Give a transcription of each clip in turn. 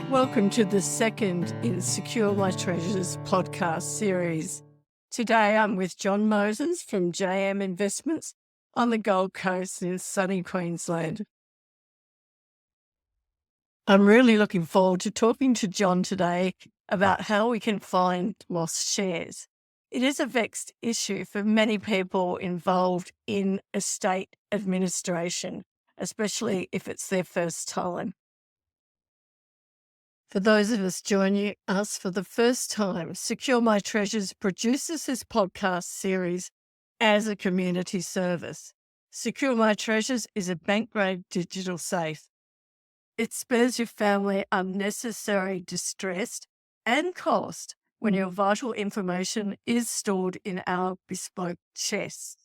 Welcome to the second in Secure My Treasures podcast series. Today I'm with Jon Moses from JM Investments on the Gold Coast in sunny Queensland. I'm really looking forward to talking to Jon today about how we can find lost shares. It is a vexed issue for many people involved in estate administration, especially if it's their first time. For those of us joining us for the first time, Secure My Treasures produces this podcast series as a community service. Secure My Treasures is a bank-grade digital safe. It spares your family unnecessary distress and cost when your vital information is stored in our bespoke chests.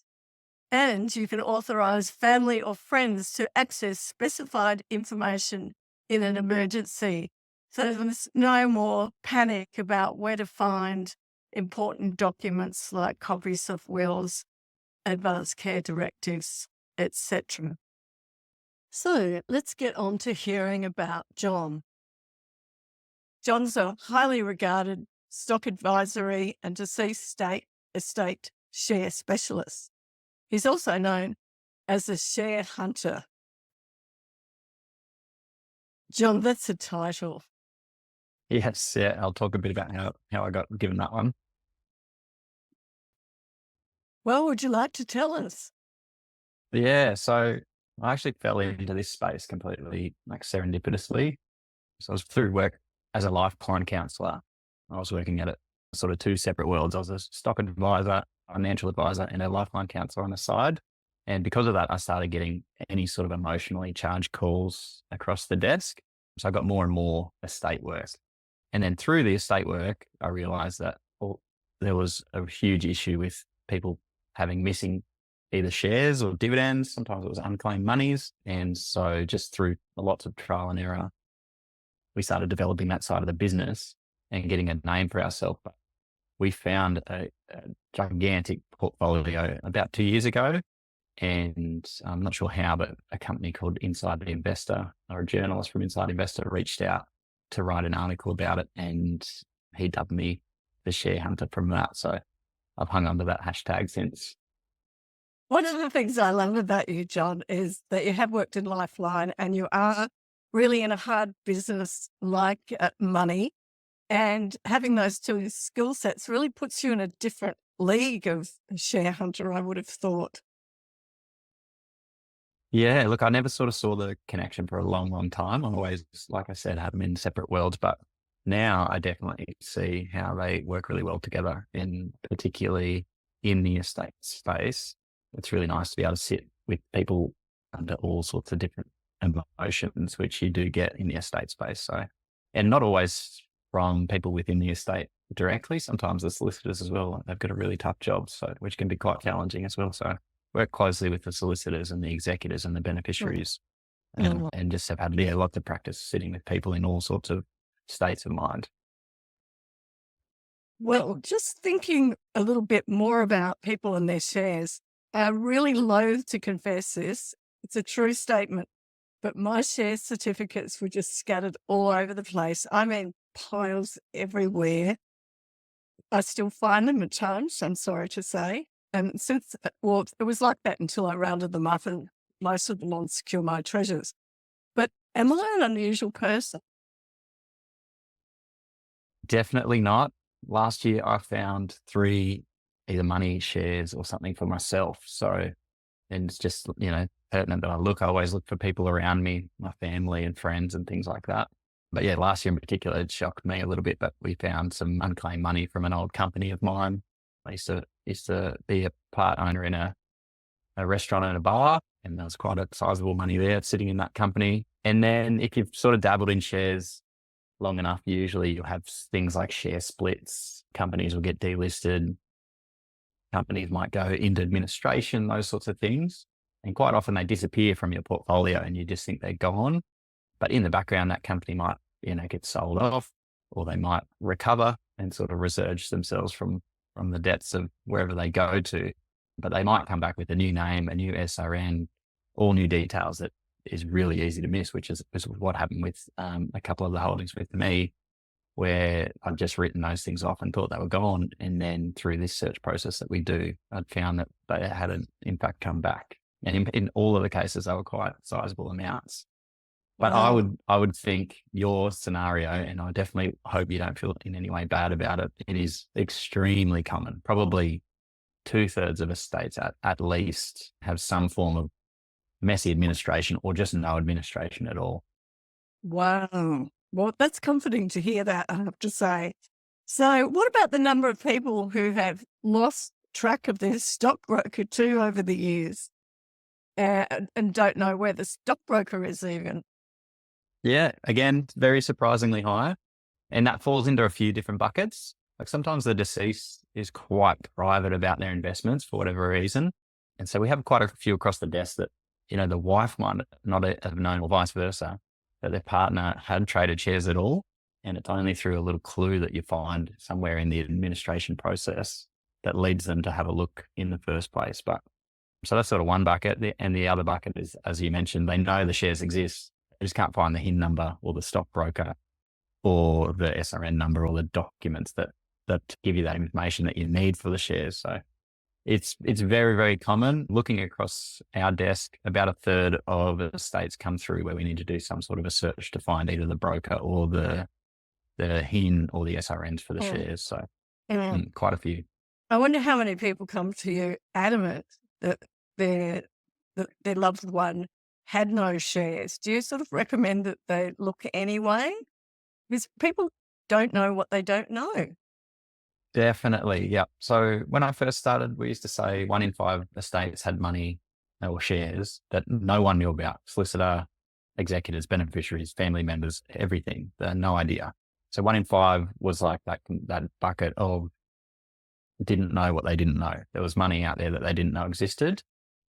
And you can authorize family or friends to access specified information in an emergency. So there's no more panic about where to find important documents like copies of wills, advanced care directives, etc. So let's get on to hearing about Jon. Jon's a highly regarded stock advisory and deceased estate share specialist. He's also known as a share hunter. Jon, that's a title. Yes, yeah. I'll talk a bit about how I got given that one. Well, would you like to tell us? Yeah, so I actually fell into this space completely serendipitously. So I was through work as a life plan counsellor. I was working at sort of two separate worlds. I was a stock advisor, financial advisor, and a lifeline counsellor on the side. And because of that, I started getting any sort of emotionally charged calls across the desk. So I got more and more estate work. And then through the estate work, I realized that there was a huge issue with people having missing either shares or dividends. Sometimes it was unclaimed monies. And so just through lots of trial and error, we started developing that side of the business and getting a name for ourselves. But we found a gigantic portfolio about 2 years ago. And I'm not sure how, but a company called Inside the Investor, or a journalist from Inside Investor, reached out to write an article about it, and he dubbed me the share hunter from that. So I've hung under that hashtag since. One of the things I love about you, Jon, is that you have worked in Lifeline and you are really in a hard business like money, and having those two skill sets really puts you in a different league of a share hunter, I would have thought. Yeah, look, I never sort of saw the connection for a long, long time. I always, like I said, had them in separate worlds, but now I definitely see how they work really well together, and particularly in the estate space. It's really nice to be able to sit with people under all sorts of different emotions, which you do get in the estate space. So, and not always from people within the estate directly. Sometimes the solicitors as well, they've got a really tough job, so which can be quite challenging as well. So work closely with the solicitors and the executors and the beneficiaries, and just have had lots of practice sitting with people in all sorts of states of mind. Well, just thinking a little bit more about people and their shares, I'm really loath to confess this. It's a true statement, but my share certificates were just scattered all over the place. I mean, piles everywhere. I still find them at times, I'm sorry to say. And it was like that until I rounded them up, and most of them on Secure My Treasures. But am I an unusual person? Definitely not. Last year, I found 3 either money, shares, or something for myself. So, and it's just, pertinent that I always look for people around me, my family and friends and things like that. But yeah, last year in particular, it shocked me a little bit, but we found some unclaimed money from an old company of mine. I used to be a part owner in a restaurant and a bar, and there was quite a sizable money there sitting in that company. And then if you've sort of dabbled in shares long enough, usually you'll have things like share splits. Companies will get delisted. Companies might go into administration, those sorts of things. And quite often they disappear from your portfolio and you just think they're gone. But in the background, that company might, get sold off, or they might recover and sort of resurge themselves from the depths of wherever they go to. But they might come back with a new name, a new SRN, all new details that is really easy to miss, which is what happened with a couple of the holdings with me, where I'd just written those things off and thought they were gone. And then through this search process that we do, I'd found that they hadn't in fact come back. And in all of the cases, they were quite sizable amounts. But Wow. I would think your scenario, and I definitely hope you don't feel in any way bad about it, it is extremely common. Probably 2/3 of estates at least have some form of messy administration or just no administration at all. Wow. Well, that's comforting to hear that, I have to say. So, what about the number of people who have lost track of their stockbroker too over the years and don't know where the stockbroker is even? Yeah, again, very surprisingly high. And that falls into a few different buckets. Like sometimes the deceased is quite private about their investments for whatever reason. And so we have quite a few across the desk that, the wife might not have known, or vice versa, that their partner had traded shares at all. And it's only through a little clue that you find somewhere in the administration process that leads them to have a look in the first place. But so that's sort of one bucket. And the other bucket is, as you mentioned, they know the shares exist. They just can't find the HIN number or the stockbroker or the SRN number or the documents that give you that information that you need for the shares. So it's very, very common. Looking across our desk, about a third of estates come through where we need to do some sort of a search to find either the broker or the HIN or the SRNs for the Mm. shares. So Mm. quite a few. I wonder how many people come to you adamant that their their loved one had no shares. Do you sort of recommend that they look anyway? Because people don't know what they don't know. Definitely. Yeah. So when I first started, we used to say 1 in 5 estates had money or shares that no one knew about. Solicitor, executors, beneficiaries, family members, everything. They had no idea. So 1 in 5 was like that bucket of didn't know what they didn't know. There was money out there that they didn't know existed.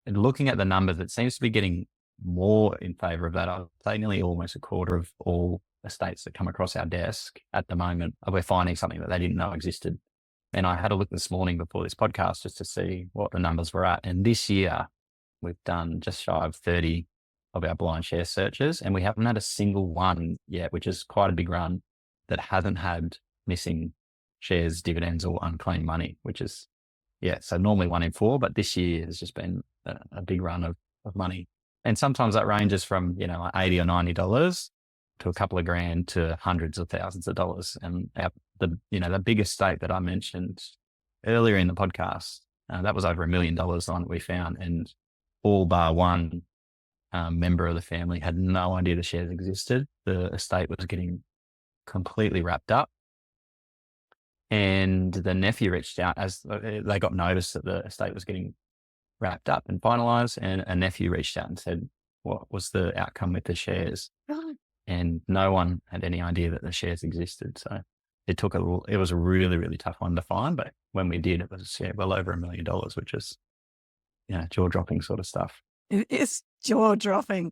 And looking at the numbers, it seems to be getting more in favor of that. I'd say nearly almost a quarter of all estates that come across our desk at the moment, we're finding something that they didn't know existed. And I had a look this morning before this podcast just to see what the numbers were at. And this year, we've done just shy of 30 of our blind share searches, and we haven't had a single one yet, which is quite a big run, that hasn't had missing shares, dividends, or unclaimed money, which is, so normally 1 in 4, but this year has just been a big run of money. And sometimes that ranges from, like $80 or $90 to a couple of grand to hundreds of thousands of dollars. And the biggest estate that I mentioned earlier in the podcast, that was over $1 million on we found, and all bar one member of the family had no idea the shares existed. The estate was getting completely wrapped up. And the nephew reached out as they got notice that the estate was getting wrapped up and finalized. And a nephew reached out and said, what was the outcome with the shares? Oh, And no one had any idea that the shares existed. So it was a really, really tough one to find. But when we did, it was well over $1 million, which is, jaw-dropping sort of stuff. it is jaw-dropping.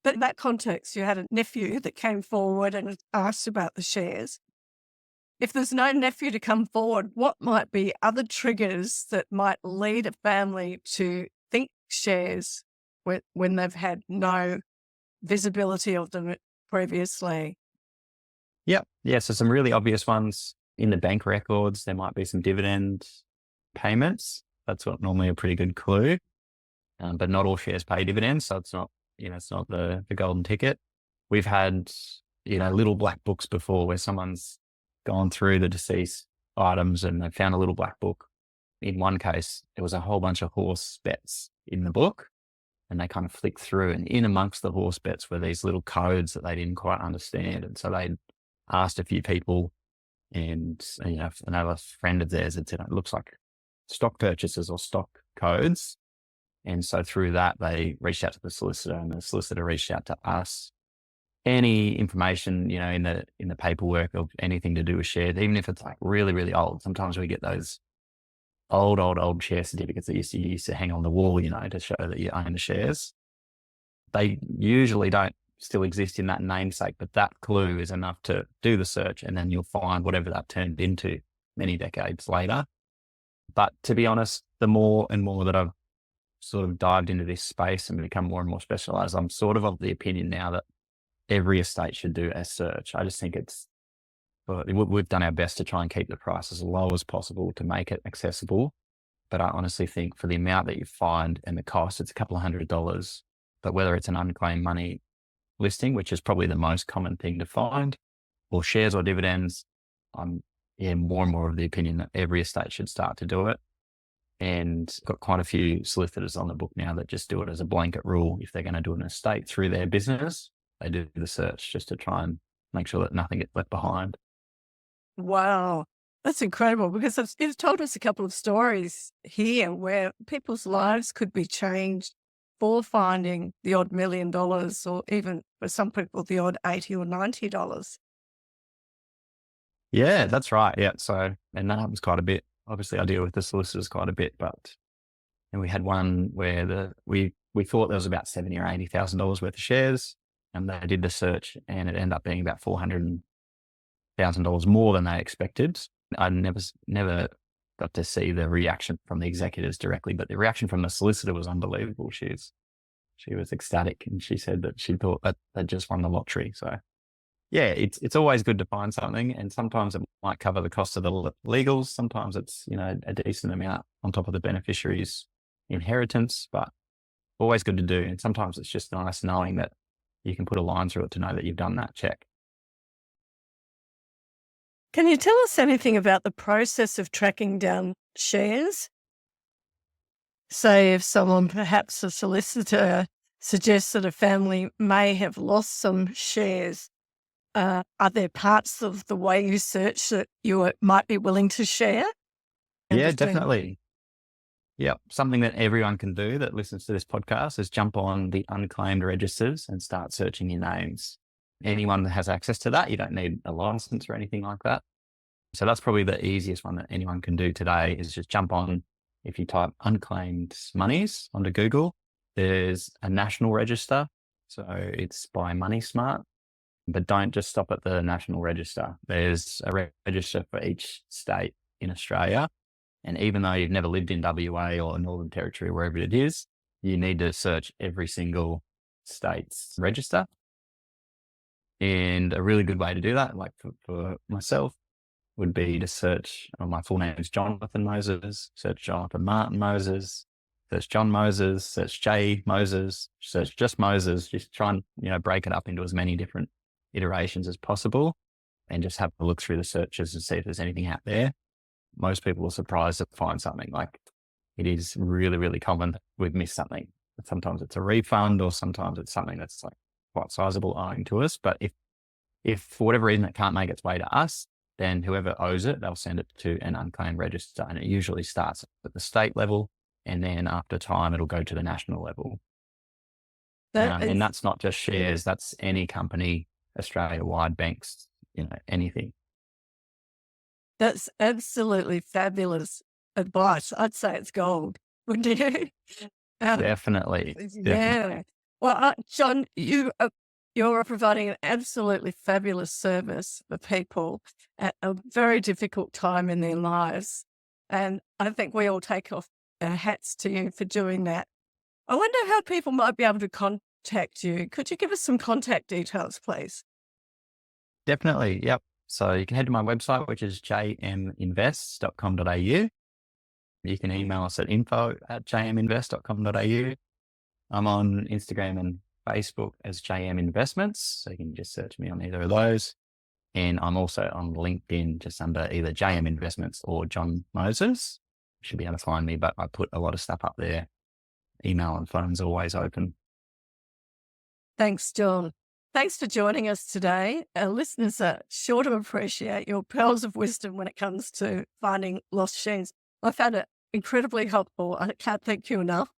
But in that context, you had a nephew that came forward and asked about the shares. If there's no nephew to come forward, what might be other triggers that might lead a family to think shares when they've had no visibility of them previously? Yep. Yeah. So some really obvious ones in the bank records, there might be some dividend payments. That's what normally a pretty good clue. But not all shares pay dividends. So it's not, it's not the golden ticket. We've had, little black books before where someone's gone through the deceased items and they found a little black book. In one case, there was a whole bunch of horse bets in the book, and they kind of flicked through, and in amongst the horse bets were these little codes that they didn't quite understand. And so they asked a few people, and another friend of theirs had said, it looks like stock purchases or stock codes. And so through that, they reached out to the solicitor, and the solicitor reached out to us. Any information, in the paperwork of anything to do with shares, even if it's like really, really old. Sometimes we get those old share certificates that used to hang on the wall, to show that you own the shares. They usually don't still exist in that namesake, but that clue is enough to do the search, and then you'll find whatever that turned into many decades later. But to be honest, the more and more that I've sort of dived into this space and become more and more specialized, I'm sort of the opinion now that every estate should do a search. I just think we've done our best to try and keep the price as low as possible to make it accessible. But I honestly think for the amount that you find and the cost, it's a couple of $100. But whether it's an unclaimed money listing, which is probably the most common thing to find, or shares or dividends, I'm more and more of the opinion that every estate should start to do it. And got quite a few solicitors on the book now that just do it as a blanket rule. If they're going to do an estate through their business, they do the search just to try and make sure that nothing gets left behind. Wow. That's incredible, because you've told us a couple of stories here where people's lives could be changed for finding the odd $1 million, or even for some people, the odd $80 or $90. Yeah, that's right. Yeah. So, and that happens quite a bit. Obviously, I deal with the solicitors quite a bit, but and we had one where we thought there was about $70,000 or $80,000 worth of shares, and they did the search, and it ended up being about $400,000 more than they expected. I never got to see the reaction from the executors directly, but the reaction from the solicitor was unbelievable. She was ecstatic, and she said that she thought that they'd just won the lottery. So yeah, it's always good to find something, and sometimes it might cover the cost of the legals. Sometimes it's, a decent amount on top of the beneficiary's inheritance, but always good to do. And sometimes it's just nice knowing that you can put a line through it to know that you've done that check. Can you tell us anything about the process of tracking down shares? Say if someone, perhaps a solicitor, suggests that a family may have lost some shares, are there parts of the way you search that you might be willing to share? Yeah, definitely. Yeah, something that everyone can do that listens to this podcast is jump on the unclaimed registers and start searching your names. Anyone that has access to that, you don't need a license or anything like that. So that's probably the easiest one that anyone can do today, is just jump on. If you type unclaimed monies onto Google, there's a national register. So it's by MoneySmart, but don't just stop at the national register. There's a register for each state in Australia. And even though you've never lived in WA or Northern Territory, wherever it is, you need to search every single state's register. And a really good way to do that, like for myself, would be to search, my full name is Jonathan Moses, search Jonathan Martin Moses, search Jon Moses, search J Moses, search just Moses, just try and, break it up into as many different iterations as possible, and just have a look through the searches and see if there's anything out there. Most people are surprised to find something. Like, it is really, really common that we've missed something. Sometimes it's a refund, or sometimes it's something that's like quite sizable owing to us. But if for whatever reason it can't make its way to us, then whoever owes it, they'll send it to an unclaimed register. And it usually starts at the state level, and then after time, it'll go to the national level. And that's not just shares, that's any company, Australia-wide, banks, anything. That's absolutely fabulous advice. I'd say it's gold, wouldn't you? Definitely. Yeah. Well, Jon, you're providing an absolutely fabulous service for people at a very difficult time in their lives. And I think we all take off our hats to you for doing that. I wonder how people might be able to contact you. Could you give us some contact details, please? Definitely. Yep. So you can head to my website, which is jminvest.com.au. You can email us at info@jminvest.com.au. I'm on Instagram and Facebook as JM Investments, so you can just search me on either of those. And I'm also on LinkedIn, just under either JM Investments or Jon Moses. You should be able to find me, but I put a lot of stuff up there. Email and phone's always open. Thanks, Jon. Thanks for joining us today. Our listeners are sure to appreciate your pearls of wisdom when it comes to finding lost shares. I found it incredibly helpful. I can't thank you enough.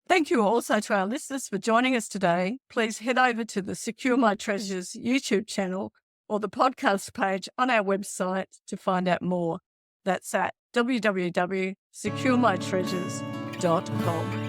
Thank you also to our listeners for joining us today. Please head over to the Secure My Treasures YouTube channel or the podcast page on our website to find out more. That's at www.securemytreasures.com.